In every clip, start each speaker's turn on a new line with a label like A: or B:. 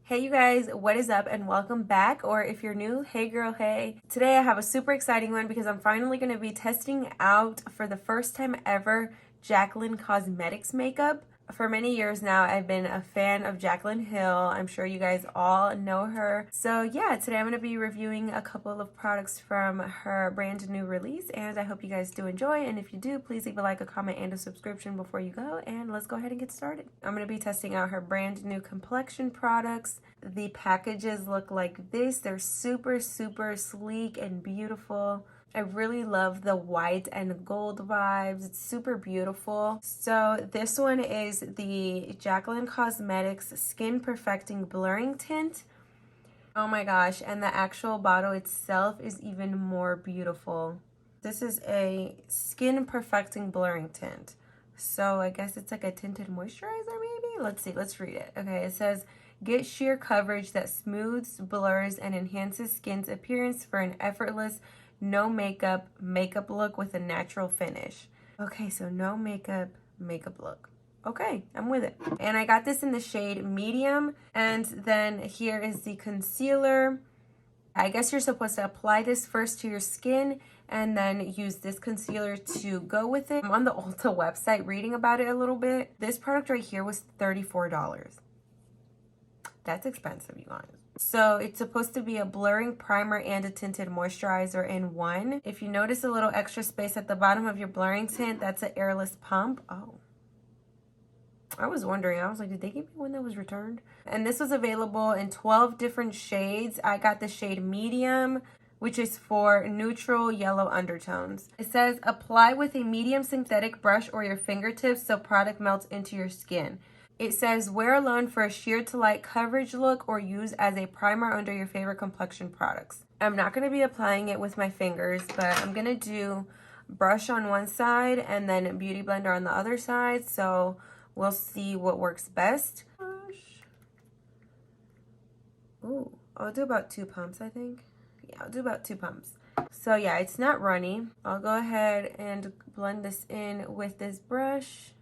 A: Hey you guys, what is up and welcome back, or if you're new, hey girl, hey. Today I have a super exciting one because I'm finally going to be testing out for the first time ever Jaclyn Cosmetics makeup. For many years now, I've been a fan of Jaclyn Hill. I'm sure you guys all know her. So yeah, today I'm going to be reviewing a couple of products from her brand new release, and I hope you guys do enjoy. And if you do, please leave a like, a comment, and a subscription before you go, and let's go ahead and get started. I'm going to be testing out her brand new Complexion products. The packages look like this. They're super sleek and beautiful. I really love the white and gold vibes. It's super beautiful. So this one is the Jaclyn Cosmetics Skin Perfecting Blurring Tint. Oh my gosh, and the actual bottle itself is even more beautiful. This is a Skin Perfecting Blurring Tint. So I guess it's like a tinted moisturizer maybe? Let's see, let's read it. Okay, it says, get sheer coverage that smooths, blurs, and enhances skin's appearance for an effortless, no makeup look with a natural finish. Okay, so no makeup look. Okay, I'm with it. And I got this in the shade medium. And then here is the concealer. I guess you're supposed to apply this first to your skin and then use this concealer to go with it. I'm on the Ulta website reading about it a little bit. This product right here was $34. That's expensive, you guys. So it's supposed to be a blurring primer and a tinted moisturizer in one. If you notice a little extra space at the bottom of your blurring tint, that's an airless pump. Oh, I was wondering. I was like, did they give me one that was returned? And this was available in 12 different shades. I got the shade medium, which is for neutral yellow undertones. It says, apply with a medium synthetic brush or your fingertips so product melts into your skin. It says, wear alone for a sheer to light coverage look or use as a primer under your favorite complexion products. I'm not going to be applying it with my fingers, but I'm going to do brush on one side and then beauty blender on the other side. So we'll see what works best. Ooh, I'll do about 2 pumps, I think. Yeah, I'll do about 2 pumps. So yeah, it's not runny. I'll go ahead and blend this in with this brush.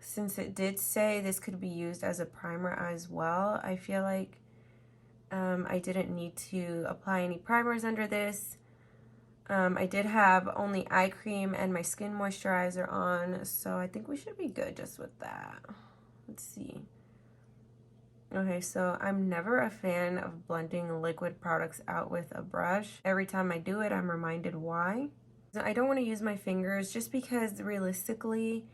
A: Since it did say this could be used as a primer as well, I feel like I didn't need to apply any primers under this. I did have only eye cream and my skin moisturizer on, so I think we should be good just with that. Let's see. Okay, so I'm never a fan of blending liquid products out with a brush. Every time I do it, I'm reminded why. I don't want to use my fingers just because realistically,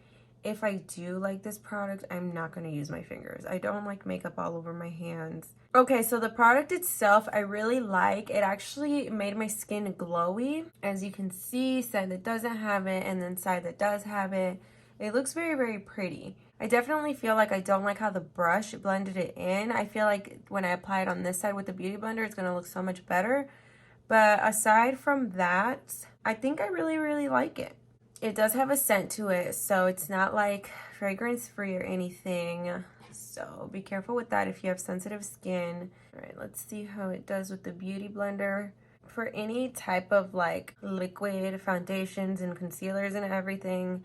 A: if I do like this product, I'm not going to use my fingers. I don't like makeup all over my hands. Okay, so the product itself, I really like. It actually made my skin glowy. As you can see, side that doesn't have it and then side that does have it. It looks very pretty. I definitely feel like I don't like how the brush blended it in. I feel like when I apply it on this side with the beauty blender, it's going to look so much better. But aside from that, I think I really like it. It does have a scent to it, so it's not like fragrance free or anything. So be careful with that if you have sensitive skin. All right, let's see how it does with the beauty blender. For any type of like liquid foundations and concealers and everything,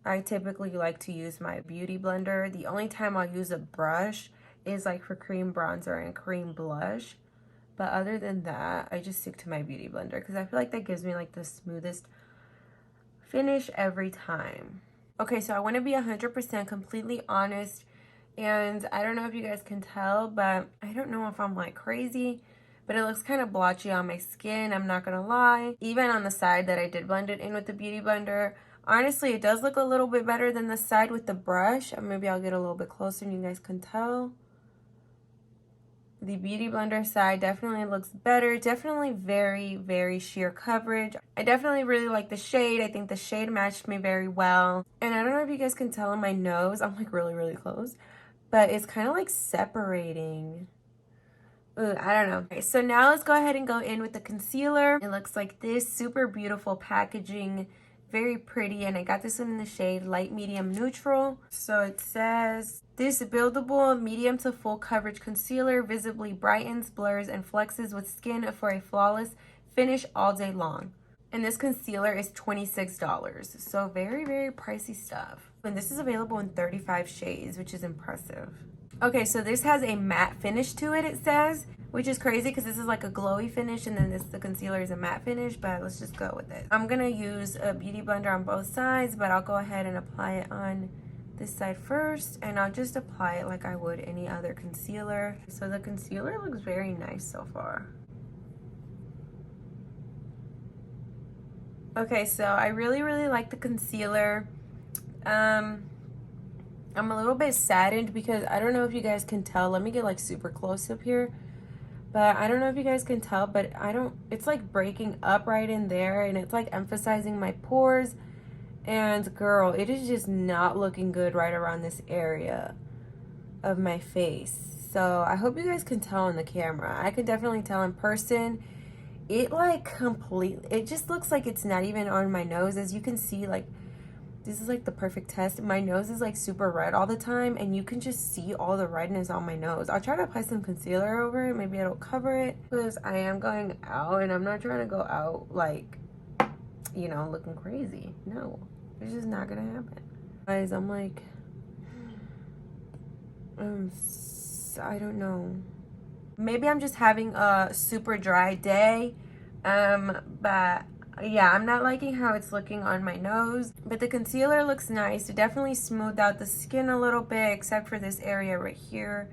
A: I typically like to use my beauty blender. The only time I'll use a brush is like for cream bronzer and cream blush. But other than that, I just stick to my beauty blender because I feel like that gives me like the smoothest finish every time. Okay, so I want to be 100% completely honest, and I don't know if you guys can tell, but I don't know if I'm like crazy, but it looks kind of blotchy on my skin. I'm not gonna lie. Even on the side that I did blend it in with the beauty blender, honestly, it does look a little bit better than the side with the brush. Maybe I'll get a little bit closer and you guys can tell. The beauty blender side definitely looks better. Definitely very sheer coverage. I definitely really like the shade. I think the shade matched me very well. And I don't know if you guys can tell on my nose, I'm like really close, but it's kind of like separating. Ooh, I don't know. Okay, so now let's go ahead and go in with the concealer. It looks like this, super beautiful packaging. Very pretty, and I got this one in the shade light medium neutral. So it says, this buildable medium to full coverage concealer visibly brightens, blurs, and flexes with skin for a flawless finish all day long. And this concealer is $26, so very pricey stuff. And this is available in 35 shades, which is impressive. Okay, so this has a matte finish to it, it says, which is crazy because this is like a glowy finish, and then the concealer is a matte finish, but let's just go with it. I'm going to use a beauty blender on both sides, but I'll go ahead and apply it on this side first, and I'll just apply it like I would any other concealer. So the concealer looks very nice so far. Okay, so I really like the concealer. I'm a little bit saddened because I don't know if you guys can tell. Let me get like super close up here. But I don't know if you guys can tell, but it's like breaking up right in there, and it's like emphasizing my pores. And girl, it is just not looking good right around this area of my face. So I hope you guys can tell on the camera. I can definitely tell in person. It just looks like it's not even on my nose. As you can see, like, this is like the perfect test. My nose is like super red all the time, and you can just see all the redness on my nose. I'll try to apply some concealer over it. Maybe it'll cover it, because I am going out, and I'm not trying to go out like, you know, looking crazy. No, it's just not gonna happen. Guys, I'm like, I don't know. Maybe I'm just having a super dry day, but yeah, I'm not liking how it's looking on my nose, but the concealer looks nice. It definitely smoothed out the skin a little bit, except for this area right here.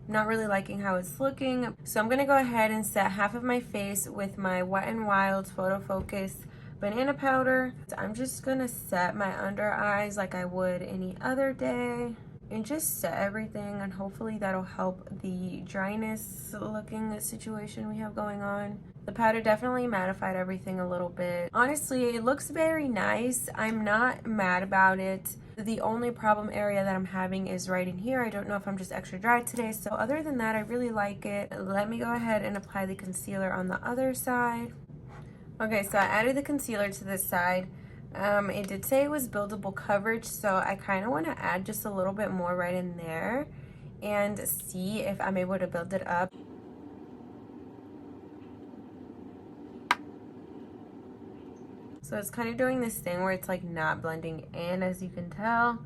A: I'm not really liking how it's looking. So I'm gonna go ahead and set half of my face with my Wet n Wild Photo Focus banana powder. So I'm just gonna set my under eyes like I would any other day, and just set everything, and hopefully that'll help the dryness looking situation we have going on. The powder definitely mattified everything a little bit. Honestly, it looks very nice. I'm not mad about it. The only problem area that I'm having is right in here. I don't know if I'm just extra dry today. So other than that, I really like it. Let me go ahead and apply the concealer on the other side. Okay, so I added the concealer to this side. It did say it was buildable coverage, so I kind of want to add just a little bit more right in there and see if I'm able to build it up. So it's kind of doing this thing where it's like not blending in, as you can tell.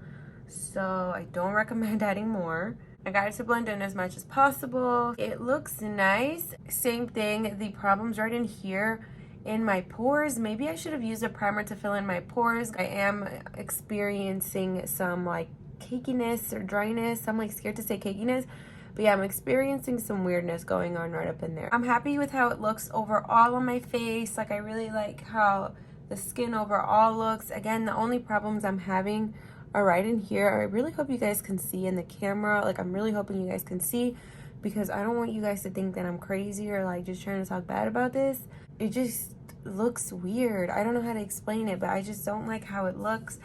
A: So I don't recommend adding more. I got it to blend in as much as possible. It looks nice. Same thing, the problem's right in here in my pores. Maybe I should have used a primer to fill in my pores. I am experiencing some like cakiness or dryness. I'm like scared to say cakiness, but yeah, I'm experiencing some weirdness going on right up in there. I'm happy with how it looks overall on my face. Like, I really like how the skin overall looks. Again, the only problems I'm having are right in here. I really hope you guys can see in the camera. Like, I'm really hoping you guys can see, because I don't want you guys to think that I'm crazy or like just trying to talk bad about this. It just looks weird. I don't know how to explain it, but I just don't like how it looks.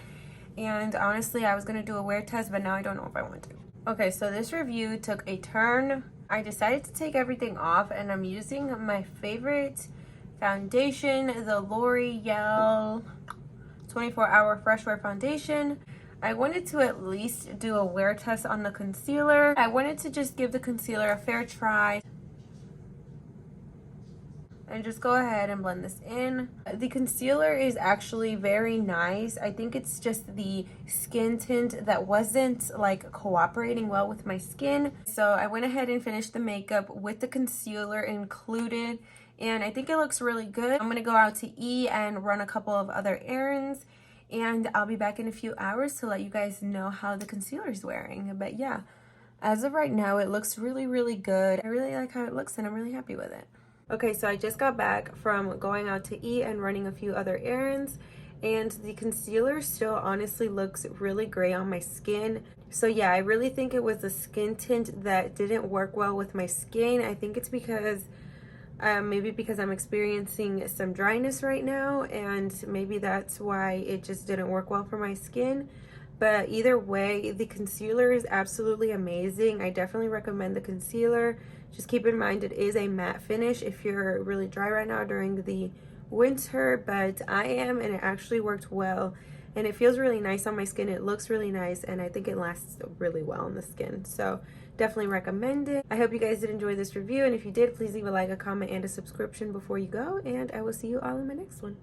A: And honestly, I was gonna do a wear test, but now I don't know if I want to. Okay, so this review took a turn. I decided to take everything off, and I'm using my favorite foundation, the L'Oreal 24-Hour Fresh Wear Foundation. I wanted to at least do a wear test on the concealer. I wanted to just give the concealer a fair try and just go ahead and blend this in. The concealer is actually very nice. I think it's just the skin tint that wasn't like cooperating well with my skin. So I went ahead and finished the makeup with the concealer included, and I think it looks really good. I'm gonna go out to eat and run a couple of other errands, and I'll be back in a few hours to let you guys know how the concealer is wearing. But yeah, as of right now, it looks really good. I really like how it looks, and I'm really happy with it. Okay, so I just got back from going out to eat and running a few other errands, and the concealer still honestly looks really great on my skin. So yeah, I really think it was the skin tint that didn't work well with my skin. I think it's because maybe because I'm experiencing some dryness right now, and maybe that's why it just didn't work well for my skin. But either way, the concealer is absolutely amazing. I definitely recommend the concealer. Just keep in mind it is a matte finish if you're really dry right now during the winter, but I am, and it actually worked well, and it feels really nice on my skin. It looks really nice, and I think it lasts really well on the skin. So definitely recommend it. I hope you guys did enjoy this review, and if you did, please leave a like, a comment, and a subscription before you go, and I will see you all in my next one.